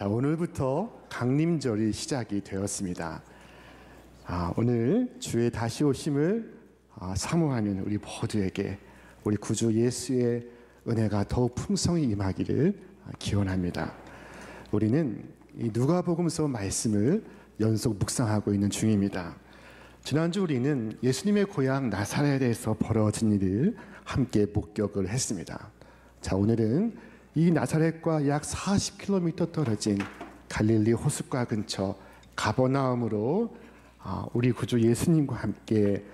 자, 오늘부터 강림절이 시작이 되었습니다. 오늘 주의 다시 오심을 사모하는 우리 모두에게 우리 구주 예수의 은혜가 더욱 풍성히 임하기를 기원합니다. 우리는 이 누가복음서 말씀을 연속 묵상하고 있는 중입니다. 지난주 우리는 예수님의 고향 나사렛에서 벌어진 일을 함께 목격을 했습니다. 자, 오늘은 이 나사렛과 약 40km 떨어진 갈릴리 호숫가 근처 가버나움으로 우리 구주 예수님과 함께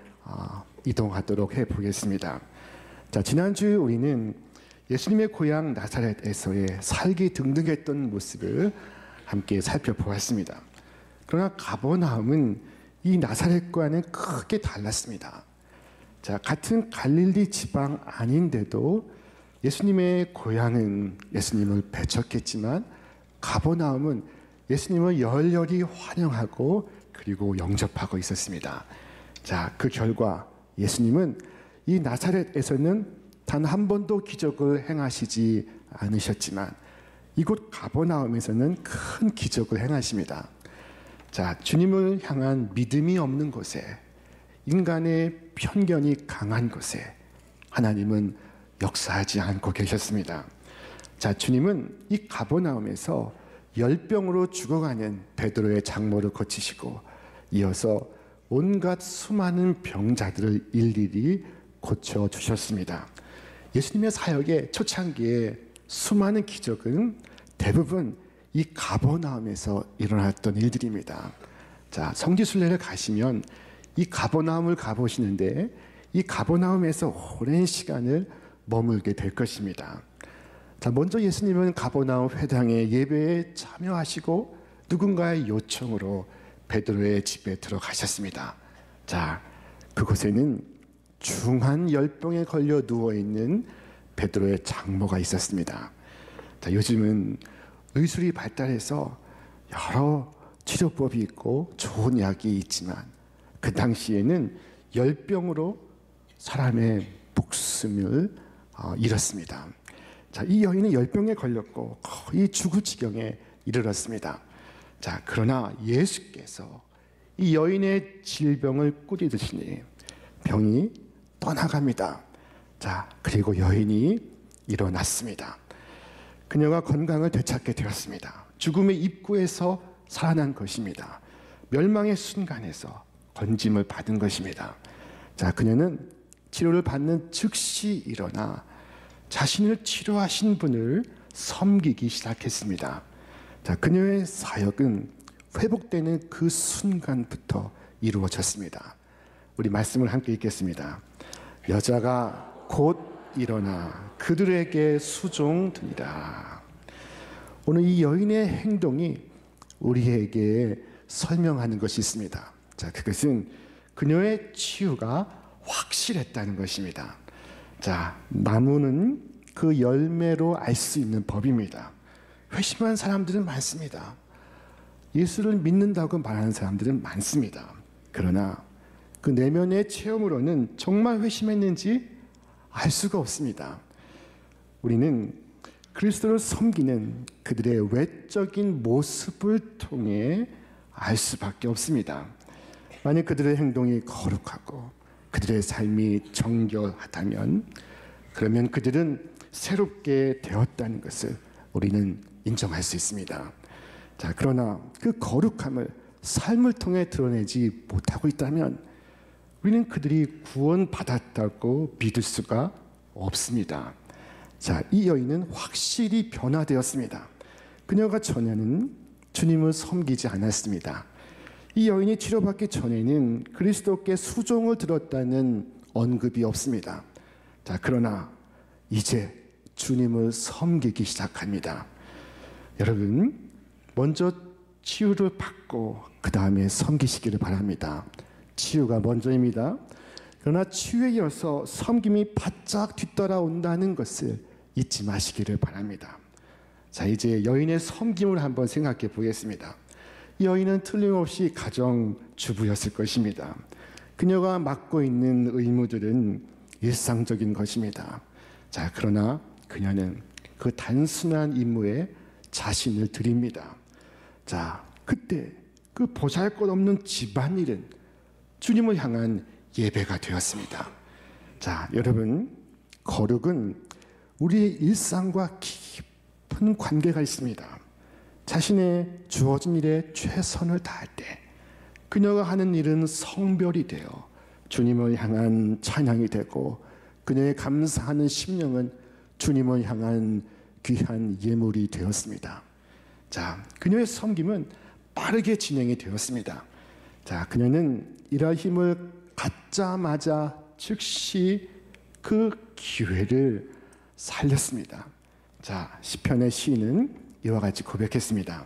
이동하도록 해보겠습니다. 자, 지난주에 우리는 예수님의 고향 나사렛에서의 살기 등등했던 모습을 함께 살펴보았습니다. 그러나 가버나움은 이 나사렛과는 크게 달랐습니다. 자, 같은 갈릴리 지방 아닌데도 예수님의 고향은 예수님을 배척했지만 가버나움은 예수님을 열렬히 환영하고 그리고 영접하고 있었습니다. 자, 그 결과 예수님은 이 나사렛에서는 단 한 번도 기적을 행하시지 않으셨지만 이곳 가버나움에서는 큰 기적을 행하십니다. 자, 주님을 향한 믿음이 없는 곳에, 인간의 편견이 강한 곳에 하나님은 역사하지 않고 계셨습니다. 자, 주님은 이 가버나움에서 열병으로 죽어가는 베드로의 장모를 고치시고 이어서 온갖 수많은 병자들을 일일이 고쳐주셨습니다. 예수님의 사역의 초창기에 수많은 기적은 대부분 이 가버나움에서 일어났던 일들입니다. 자, 성지순례를 가시면 이 가버나움을 가보시는데 이 가버나움에서 오랜 시간을 머물게 될 것입니다. 자, 먼저 예수님은 가버나움 회당의 예배에 참여하시고 누군가의 요청으로 베드로의 집에 들어가셨습니다. 자, 그곳에는 중한 열병에 걸려 누워있는 베드로의 장모가 있었습니다. 자, 요즘은 의술이 발달해서 여러 치료법이 있고 좋은 약이 있지만 그 당시에는 열병으로 사람의 목숨을 잃었습니다. 자, 이 여인은 열병에 걸렸고 거의 죽을 지경에 이르렀습니다. 자, 그러나 예수께서 이 여인의 질병을 꾸짖으시니 병이 떠나갑니다. 자, 그리고 여인이 일어났습니다. 그녀가 건강을 되찾게 되었습니다. 죽음의 입구에서 살아난 것입니다. 멸망의 순간에서 건짐을 받은 것입니다. 자, 그녀는 치료를 받는 즉시 일어나 자신을 치료하신 분을 섬기기 시작했습니다. 자, 그녀의 사역은 회복되는 그 순간부터 이루어졌습니다. 우리 말씀을 함께 읽겠습니다. 여자가 곧 일어나 그들에게 수종드니라. 오늘 이 여인의 행동이 우리에게 설명하는 것이 있습니다. 자, 그것은 그녀의 치유가 확실했다는 것입니다. 자, 나무는 그 열매로 알 수 있는 법입니다. 회심한 사람들은 많습니다. 예수를 믿는다고 말하는 사람들은 많습니다. 그러나 그 내면의 체험으로는 정말 회심했는지 알 수가 없습니다. 우리는 그리스도를 섬기는 그들의 외적인 모습을 통해 알 수밖에 없습니다. 만약 그들의 행동이 거룩하고 그들의 삶이 정결하다면 그러면 그들은 새롭게 되었다는 것을 우리는 인정할 수 있습니다. 자, 그러나 그 거룩함을 삶을 통해 드러내지 못하고 있다면 우리는 그들이 구원받았다고 믿을 수가 없습니다. 자, 이 여인은 확실히 변화되었습니다. 그녀가 전에는 주님을 섬기지 않았습니다. 이 여인이 치료받기 전에는 그리스도께 수종을 들었다는 언급이 없습니다. 자, 그러나 이제 주님을 섬기기 시작합니다. 여러분, 먼저 치유를 받고 그 다음에 섬기시기를 바랍니다. 치유가 먼저입니다. 그러나 치유에 이어서 섬김이 바짝 뒤따라온다는 것을 잊지 마시기를 바랍니다. 자, 이제 여인의 섬김을 한번 생각해 보겠습니다. 이 여인은 틀림없이 가정주부였을 것입니다. 그녀가 맡고 있는 의무들은 일상적인 것입니다. 자, 그러나 그녀는 그 단순한 임무에 자신을 드립니다. 자, 그때 그 보잘것없는 집안일은 주님을 향한 예배가 되었습니다. 자, 여러분, 거룩은 우리의 일상과 깊은 관계가 있습니다. 자신의 주어진 일에 최선을 다할 때 그녀가 하는 일은 성별이 되어 주님을 향한 찬양이 되고, 그녀의 감사하는 심령은 주님을 향한 귀한 예물이 되었습니다. 자, 그녀의 섬김은 빠르게 진행이 되었습니다. 자, 그녀는 일할 힘을 갖자마자 즉시 그 기회를 살렸습니다. 자, 시편의 시인은 이와 같이 고백했습니다.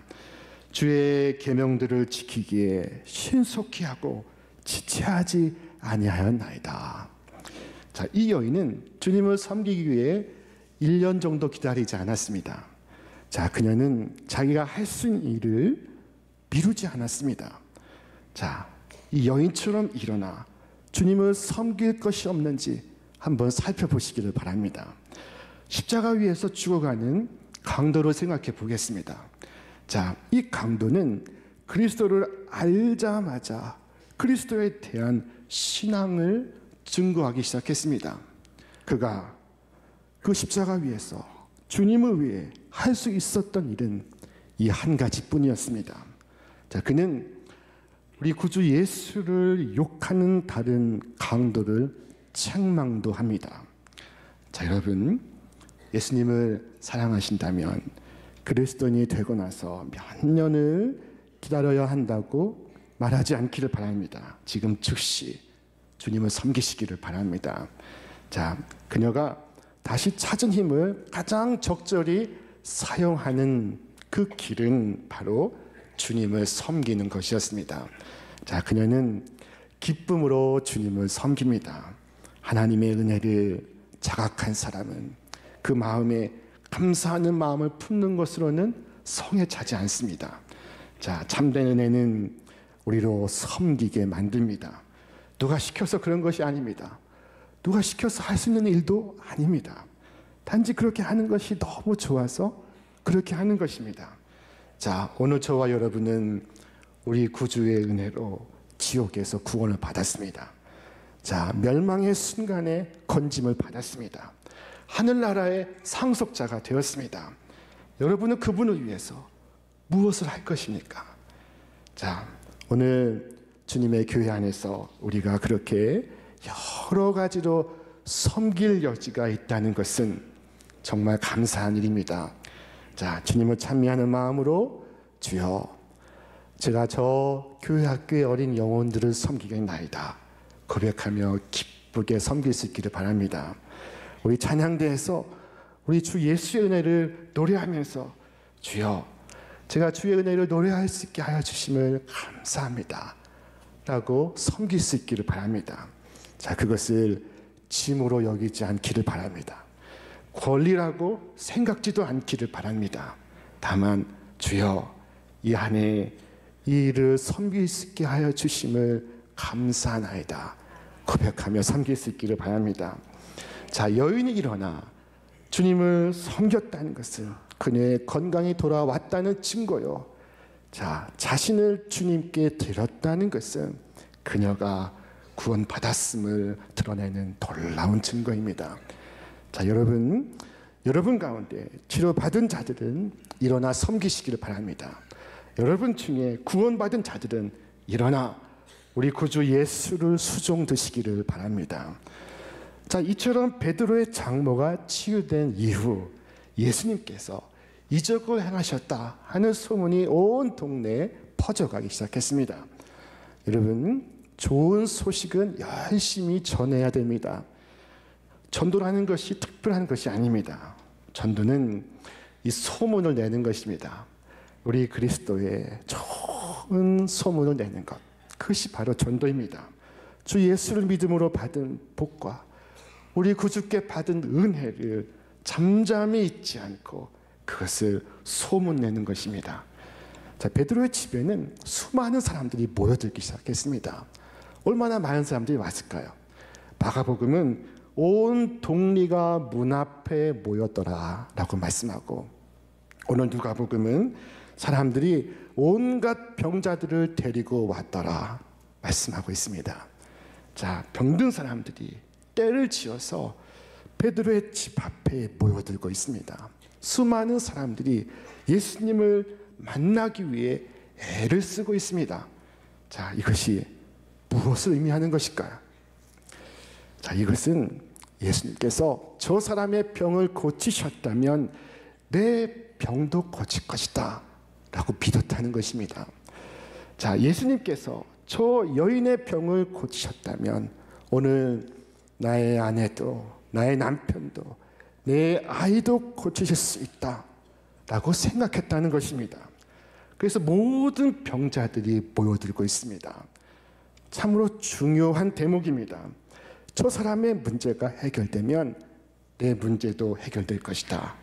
주의 계명들을 지키기에 신속히 하고 지체하지 아니하였나이다. 자, 이 여인은 주님을 섬기기 위해 1년 정도 기다리지 않았습니다. 자, 그녀는 자기가 할 수 있는 일을 미루지 않았습니다. 자, 이 여인처럼 일어나 주님을 섬길 것이 없는지 한번 살펴보시기를 바랍니다. 십자가 위에서 죽어가는 강도를 생각해 보겠습니다. 자, 이 강도는 그리스도를 알자마자 그리스도에 대한 신앙을 증거하기 시작했습니다. 그가 그 십자가 위에서 주님을 위해 할 수 있었던 일은 이 한 가지뿐이었습니다. 자, 그는 우리 구주 예수를 욕하는 다른 강도를 책망도 합니다. 자, 여러분, 예수님을 사랑하신다면 그리스도인이 되고 나서 몇 년을 기다려야 한다고 말하지 않기를 바랍니다. 지금 즉시 주님을 섬기시기를 바랍니다. 자, 그녀가 다시 찾은 힘을 가장 적절히 사용하는 그 길은 바로 주님을 섬기는 것이었습니다. 자, 그녀는 기쁨으로 주님을 섬깁니다. 하나님의 은혜를 자각한 사람은 그 마음에 감사하는 마음을 품는 것으로는 성에 차지 않습니다. 자, 참된 은혜는 우리로 섬기게 만듭니다. 누가 시켜서 그런 것이 아닙니다. 누가 시켜서 할 수 있는 일도 아닙니다. 단지 그렇게 하는 것이 너무 좋아서 그렇게 하는 것입니다. 자, 오늘 저와 여러분은 우리 구주의 은혜로 지옥에서 구원을 받았습니다. 자, 멸망의 순간에 건짐을 받았습니다. 하늘나라의 상속자가 되었습니다. 여러분은 그분을 위해서 무엇을 할 것입니까? 자, 오늘 주님의 교회 안에서 우리가 그렇게 여러 가지로 섬길 여지가 있다는 것은 정말 감사한 일입니다. 자, 주님을 찬미하는 마음으로 주여, 제가 저 교회 학교의 어린 영혼들을 섬기겠나이다 고백하며 기쁘게 섬길 수 있기를 바랍니다. 우리 찬양대에서 우리 주 예수의 은혜를 노래하면서 주여, 제가 주의 은혜를 노래할 수 있게 하여 주심을 감사합니다 라고 섬길 수 있기를 바랍니다. 자, 그것을 짐으로 여기지 않기를 바랍니다. 권리라고 생각지도 않기를 바랍니다. 다만 주여, 이 안에 이 일을 섬길 수 있게 하여 주심을 감사하나이다 고백하며 섬길 수 있기를 바랍니다. 자, 여인이 일어나 주님을 섬겼다는 것은 그녀의 건강이 돌아왔다는 증거요. 자, 자신을 주님께 드렸다는 것은 그녀가 구원받았음을 드러내는 놀라운 증거입니다. 자, 여러분 가운데 치료받은 자들은 일어나 섬기시기를 바랍니다. 여러분 중에 구원받은 자들은 일어나 우리 구주 예수를 수종 드시기를 바랍니다. 자, 이처럼 베드로의 장모가 치유된 이후 예수님께서 이적을 행하셨다 하는 소문이 온 동네에 퍼져가기 시작했습니다. 여러분, 좋은 소식은 열심히 전해야 됩니다. 전도라는 것이 특별한 것이 아닙니다. 전도는 이 소문을 내는 것입니다. 우리 그리스도의 좋은 소문을 내는 것, 그것이 바로 전도입니다. 주 예수를 믿음으로 받은 복과 우리 구주께 받은 은혜를 잠잠히 잊지 않고 그것을 소문내는 것입니다. 자, 베드로의 집에는 수많은 사람들이 모여들기 시작했습니다. 얼마나 많은 사람들이 왔을까요? 마가복음은 온 동리가 문 앞에 모였더라 라고 말씀하고, 오늘 누가복음은 사람들이 온갖 병자들을 데리고 왔더라 말씀하고 있습니다. 자, 병든 사람들이 떼를 지어서 베드로의 집 앞에 모여들고 있습니다. 수많은 사람들이 예수님을 만나기 위해 애를 쓰고 있습니다. 자, 이것이 무엇을 의미하는 것일까요? 자, 이것은 예수님께서 저 사람의 병을 고치셨다면 내 병도 고칠 것이다 라고 믿었다는 것입니다. 자, 예수님께서 저 여인의 병을 고치셨다면 오늘 나의 아내도 나의 남편도 내 아이도 고치실 수 있다 라고 생각했다는 것입니다. 그래서 모든 병자들이 모여들고 있습니다. 참으로 중요한 대목입니다. 저 사람의 문제가 해결되면 내 문제도 해결될 것이다.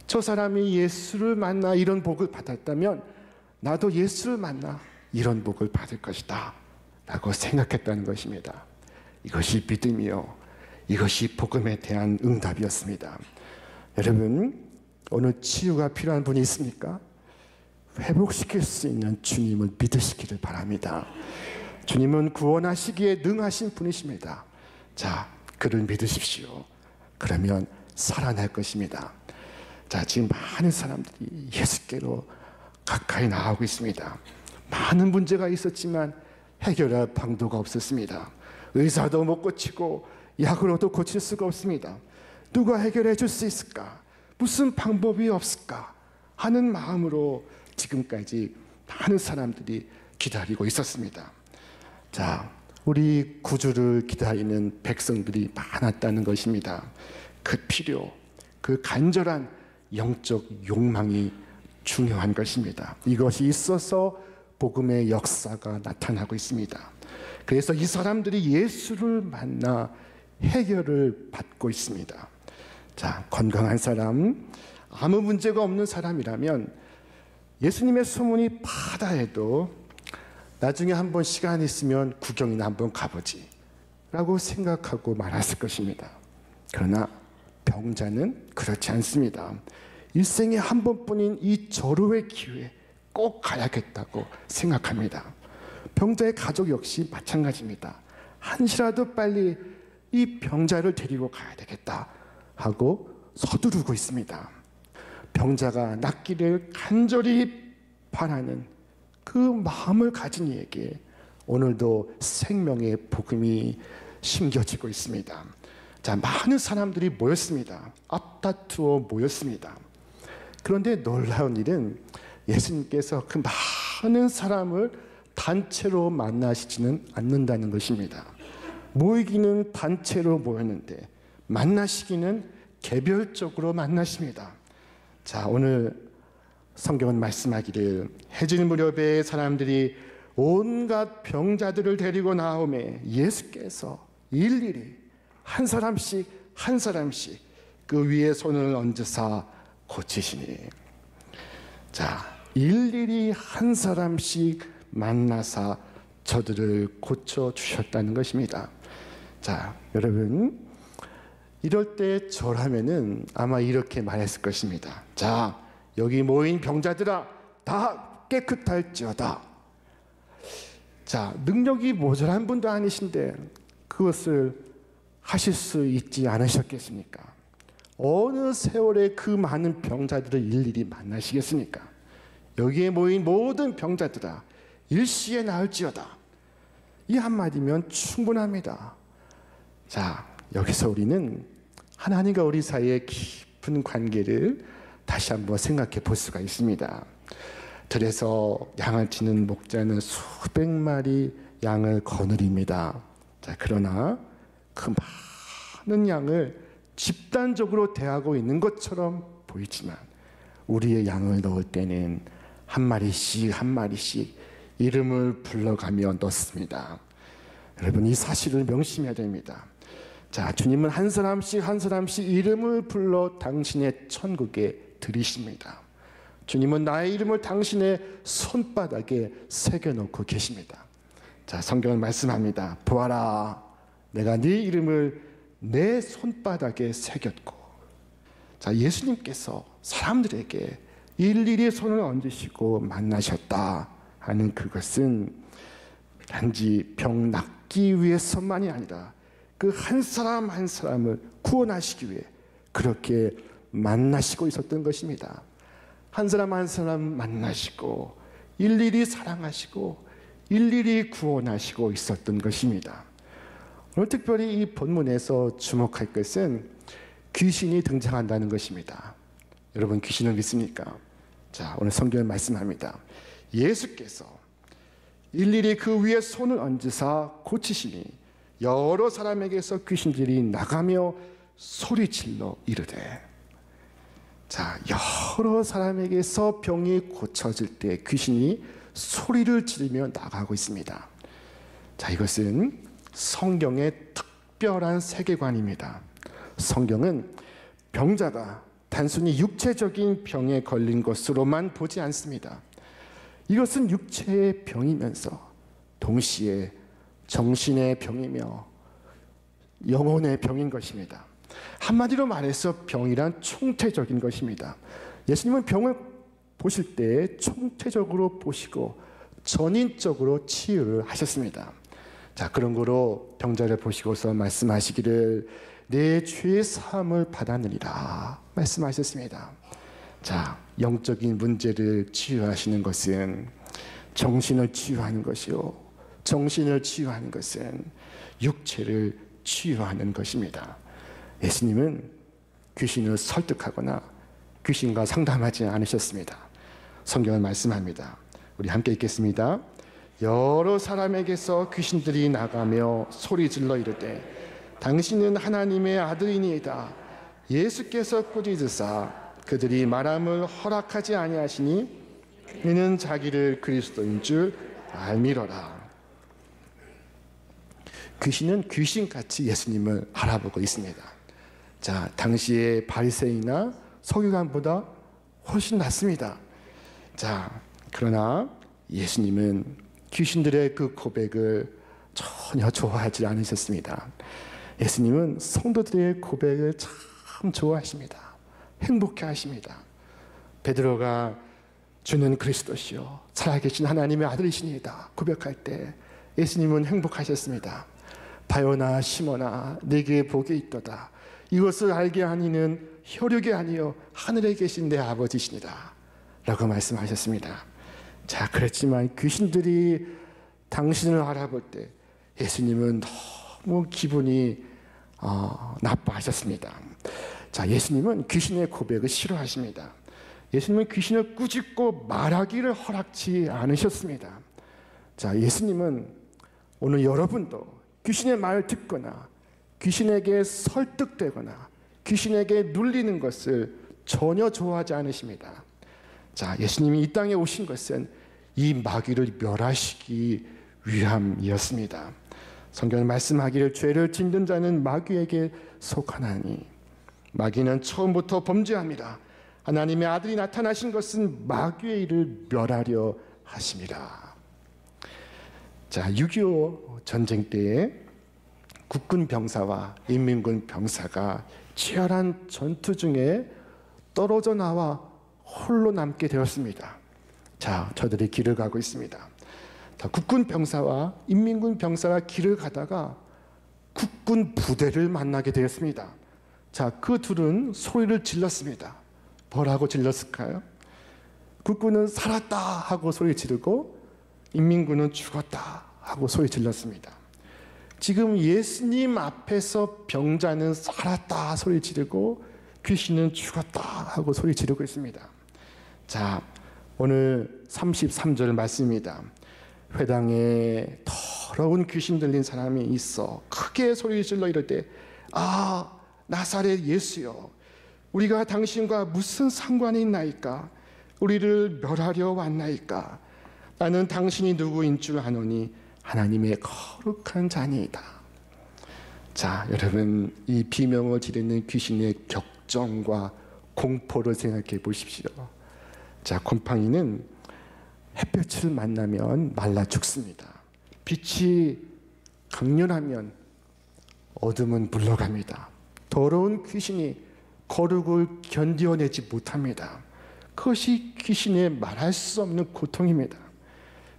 저 사람이 예수를 만나 이런 복을 받았다면 나도 예수를 만나 이런 복을 받을 것이다 라고 생각했다는 것입니다. 이것이 믿음이요, 이것이 복음에 대한 응답이었습니다. 여러분, 오늘 치유가 필요한 분이 있습니까? 회복시킬 수 있는 주님을 믿으시기를 바랍니다. 주님은 구원하시기에 능하신 분이십니다. 자, 그를 믿으십시오. 그러면 살아날 것입니다. 자, 지금 많은 사람들이 예수께로 가까이 나아오고 있습니다. 많은 문제가 있었지만 해결할 방도가 없었습니다. 의사도 못 고치고 약으로도 고칠 수가 없습니다. 누가 해결해 줄 수 있을까? 무슨 방법이 없을까? 하는 마음으로 지금까지 많은 사람들이 기다리고 있었습니다. 자, 우리 구주를 기다리는 백성들이 많았다는 것입니다. 그 필요, 그 간절한 영적 욕망이 중요한 것입니다. 이것이 있어서 복음의 역사가 나타나고 있습니다. 그래서 이 사람들이 예수를 만나 해결을 받고 있습니다. 자, 건강한 사람, 아무 문제가 없는 사람이라면 예수님의 소문이 파다해도 나중에 한번 시간 있으면 구경이나 한번 가보지 라고 생각하고 말았을 것입니다. 그러나 병자는 그렇지 않습니다. 일생에 한 번뿐인 이 절호의 기회에 꼭 가야겠다고 생각합니다. 병자의 가족 역시 마찬가지입니다. 한시라도 빨리 이 병자를 데리고 가야 되겠다 하고 서두르고 있습니다. 병자가 낫기를 간절히 바라는 그 마음을 가진 이에게 오늘도 생명의 복음이 심겨지고 있습니다. 자, 많은 사람들이 모였습니다. 앞다투어 모였습니다. 그런데 놀라운 일은 예수님께서 그 많은 사람을 단체로 만나시지는 않는다는 것입니다. 모이기는 단체로 모였는데 만나시기는 개별적으로 만나십니다. 자, 오늘 성경은 말씀하기를 해질 무렵에 사람들이 온갖 병자들을 데리고 나오매 예수께서 일일이 한 사람씩 한 사람씩 그 위에 손을 얹으사 고치시니. 자, 일일이 한 사람씩 만나사 저들을 고쳐주셨다는 것입니다. 자, 여러분, 이럴 때 저라면은 아마 이렇게 말했을 것입니다. 자, 여기 모인 병자들아, 다 깨끗할지어다. 자, 능력이 모자란 분도 아니신데 그것을 하실 수 있지 않으셨겠습니까? 어느 세월에 그 많은 병자들을 일일이 만나시겠습니까? 여기에 모인 모든 병자들아, 일시에 나을지어다. 이 한마디면 충분합니다. 자, 여기서 우리는 하나님과 우리 사이의 깊은 관계를 다시 한번 생각해 볼 수가 있습니다. 들에서 양을 치는 목자는 수백 마리 양을 거느립니다. 자, 그러나 그 많은 양을 집단적으로 대하고 있는 것처럼 보이지만 우리의 양을 넣을 때는 한 마리씩 한 마리씩 이름을 불러가며 넣습니다. 여러분, 이 사실을 명심해야 됩니다. 자, 주님은 한 사람씩 한 사람씩 이름을 불러 당신의 천국에 들이십니다. 주님은 나의 이름을 당신의 손바닥에 새겨놓고 계십니다. 자, 성경은 말씀합니다. 보아라, 내가 네 이름을 내 손바닥에 새겼고. 자, 예수님께서 사람들에게 일일이 손을 얹으시고 만나셨다 하는 그것은 단지 병 낫기 위해서만이 아니라 그 한 사람 한 사람을 구원하시기 위해 그렇게 만나시고 있었던 것입니다. 한 사람 한 사람 만나시고 일일이 사랑하시고 일일이 구원하시고 있었던 것입니다. 오늘 특별히 이 본문에서 주목할 것은 귀신이 등장한다는 것입니다. 여러분, 귀신을 믿습니까? 자, 오늘 성경은 말씀합니다. 예수께서 일일이 그 위에 손을 얹으사 고치시니 여러 사람에게서 귀신들이 나가며 소리질러 이르되. 자, 여러 사람에게서 병이 고쳐질 때 귀신이 소리를 지르며 나가고 있습니다. 자, 이것은 성경의 특별한 세계관입니다. 성경은 병자가 단순히 육체적인 병에 걸린 것으로만 보지 않습니다. 이것은 육체의 병이면서 동시에 정신의 병이며 영혼의 병인 것입니다. 한마디로 말해서 병이란 총체적인 것입니다. 예수님은 병을 보실 때 총체적으로 보시고 전인적으로 치유를 하셨습니다. 자, 그런 거로 병자를 보시고서 말씀하시기를 내 죄의 사함을 받았느니라 말씀하셨습니다. 자, 영적인 문제를 치유하시는 것은 정신을 치유하는 것이요, 정신을 치유하는 것은 육체를 치유하는 것입니다. 예수님은 귀신을 설득하거나 귀신과 상담하지 않으셨습니다. 성경은 말씀합니다. 우리 함께 읽겠습니다. 여러 사람에게서 귀신들이 나가며 소리질러 이르되 당신은 하나님의 아들이니이다. 예수께서 꾸짖으사 그들이 말함을 허락하지 아니하시니 이는 자기를 그리스도인 줄 알미러라. 귀신은 귀신같이 예수님을 알아보고 있습니다. 자, 당시의 바리새인이나 서기관보다 훨씬 낫습니다. 자, 그러나 예수님은 귀신들의 그 고백을 전혀 좋아하지 않으셨습니다. 예수님은 성도들의 고백을 참 좋아하십니다. 행복해 하십니다. 베드로가 주는 그리스도시요 살아계신 하나님의 아들이시니이다 고백할 때 예수님은 행복하셨습니다. 바요나 시몬아 내게 복이 있도다. 이것을 알게 하니는 혈육이 아니요 하늘에 계신 내 아버지시니라 라고 말씀하셨습니다. 자, 그렇지만 귀신들이 당신을 알아볼 때 예수님은 너무 기분이 나빠하셨습니다. 자, 예수님은 귀신의 고백을 싫어하십니다. 예수님은 귀신을 꾸짖고 말하기를 허락치 않으셨습니다. 자, 예수님은 오늘 여러분도 귀신의 말을 듣거나 귀신에게 설득되거나 귀신에게 눌리는 것을 전혀 좋아하지 않으십니다. 자, 예수님이 이 땅에 오신 것은 이 마귀를 멸하시기 위함이었습니다. 성경은 말씀하기를 죄를 짓는 자는 마귀에게 속하나니 마귀는 처음부터 범죄합니다. 하나님의 아들이 나타나신 것은 마귀의 일을 멸하려 하심이라. 자, 6.25 전쟁 때에 국군 병사와 인민군 병사가 치열한 전투 중에 떨어져 나와 홀로 남게 되었습니다. 자, 저들이 길을 가고 있습니다. 자, 국군 병사와 인민군 병사가 길을 가다가 국군 부대를 만나게 되었습니다. 자, 그 둘은 소리를 질렀습니다. 뭐라고 질렀을까요? 국군은 살았다 하고 소리 지르고 인민군은 죽었다 하고 소리 질렀습니다. 지금 예수님 앞에서 병자는 살았다 소리 지르고 귀신은 죽었다 하고 소리 지르고 있습니다. 자, 오늘 33절 말씀입니다. 회당에 더러운 귀신 들린 사람이 있어 크게 소리 질러 이럴 때 아, 나사렛 예수여, 우리가 당신과 무슨 상관이 있나이까? 우리를 멸하려 왔나이까? 나는 당신이 누구인 줄 아노니 하나님의 거룩한 자니이다. 자, 여러분, 이 비명을 지르는 귀신의 격정과 공포를 생각해 보십시오. 자, 곰팡이는 햇볕을 만나면 말라 죽습니다. 빛이 강렬하면 어둠은 물러갑니다. 더러운 귀신이 거룩을 견뎌내지 못합니다. 그것이 귀신의 말할 수 없는 고통입니다.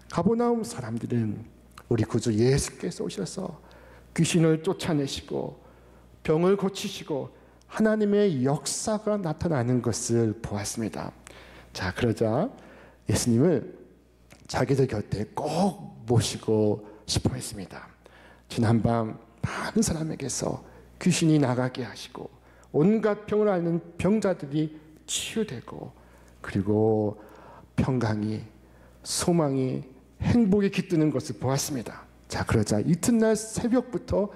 가버나움 사람들은 우리 구주 예수께서 오셔서 귀신을 쫓아내시고 병을 고치시고 하나님의 역사가 나타나는 것을 보았습니다. 자, 그러자 예수님을 자기들 곁에 꼭 모시고 싶어 했습니다. 지난밤 많은 사람에게서 귀신이 나가게 하시고 온갖 병을 앓는 병자들이 치유되고 그리고 평강이, 소망이, 행복이 깃드는 것을 보았습니다. 자, 그러자 이튿날 새벽부터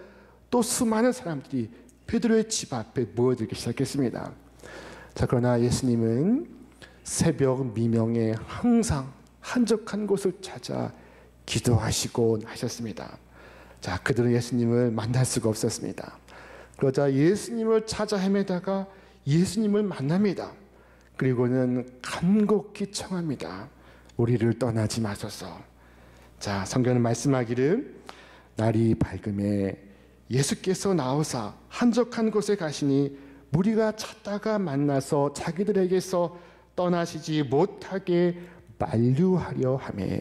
또 수많은 사람들이 베드로의 집 앞에 모여들기 시작했습니다. 자, 그러나 예수님은 새벽 미명에 항상 한적한 곳을 찾아 기도하시고 하셨습니다. 자, 그들은 예수님을 만날 수가 없었습니다. 그러자 예수님을 찾아 헤매다가 예수님을 만납니다. 그리고는 간곡히 청합니다. 우리를 떠나지 마소서. 자, 성경은 말씀하기를 날이 밝음에 예수께서 나오사 한적한 곳에 가시니 무리가 찾다가 만나서 자기들에게서 떠나시지 못하게 만류하려 하매.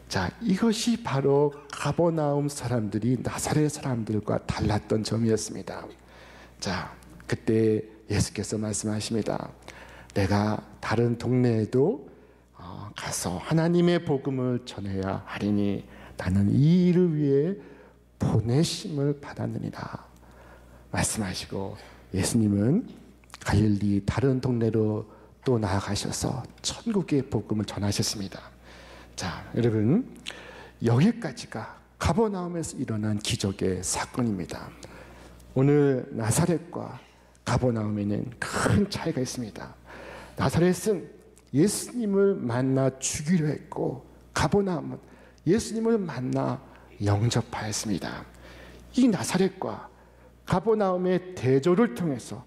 자, 이것이 바로 가버나움 사람들이 나사렛 사람들과 달랐던 점이었습니다. 자, 그때 예수께서 말씀하십니다. 내가 다른 동네에도 가서 하나님의 복음을 전해야 하리니 나는 이 일을 위해 보내심을 받았느니라 말씀하시고 예수님은 갈릴리 다른 동네로 또 나아가셔서 천국의 복음을 전하셨습니다. 자, 여러분, 여기까지가 가버나움에서 일어난 기적의 사건입니다. 오늘 나사렛과 가버나움에는 큰 차이가 있습니다. 나사렛은 예수님을 만나 죽이려 했고 가버나움은 예수님을 만나 영접하였습니다. 이 나사렛과 가버나움의 대조를 통해서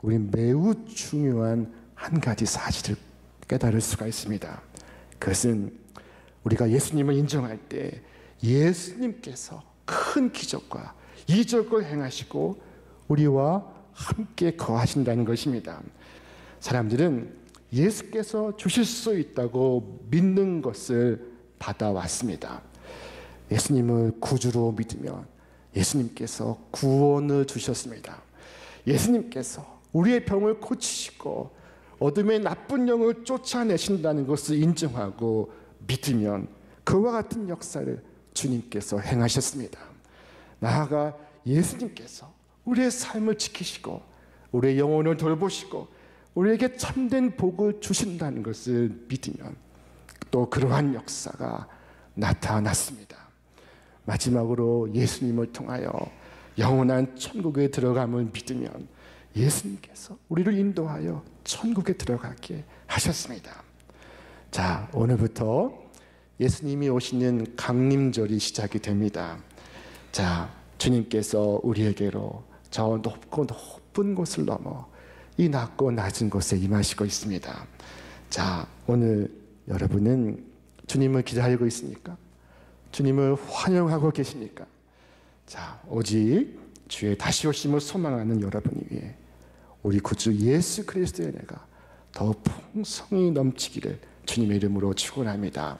우리는 매우 중요한 한 가지 사실을 깨달을 수가 있습니다. 그것은 우리가 예수님을 인정할 때 예수님께서 큰 기적과 이적을 행하시고 우리와 함께 거하신다는 것입니다. 사람들은 예수께서 주실 수 있다고 믿는 것을 받아왔습니다. 예수님을 구주로 믿으면 예수님께서 구원을 주셨습니다. 예수님께서 우리의 병을 고치시고 어둠의 나쁜 영을 쫓아내신다는 것을 인정하고 믿으면 그와 같은 역사를 주님께서 행하셨습니다. 나아가 예수님께서 우리의 삶을 지키시고 우리의 영혼을 돌보시고 우리에게 참된 복을 주신다는 것을 믿으면 또 그러한 역사가 나타났습니다. 마지막으로 예수님을 통하여 영원한 천국에 들어감을 믿으면 예수님께서 우리를 인도하여 천국에 들어가게 하셨습니다. 자, 오늘부터 예수님이 오시는 강림절이 시작이 됩니다. 자, 주님께서 우리에게로 저 높고 높은 곳을 넘어 이 낮고 낮은 곳에 임하시고 있습니다. 자, 오늘 여러분은 주님을 기다리고 있습니까? 주님을 환영하고 계십니까? 자, 오직 주의 다시 오심을 소망하는 여러분이 위해 우리 구주 예수 그리스도의 은혜가 더 풍성히 넘치기를 주님의 이름으로 축원합니다.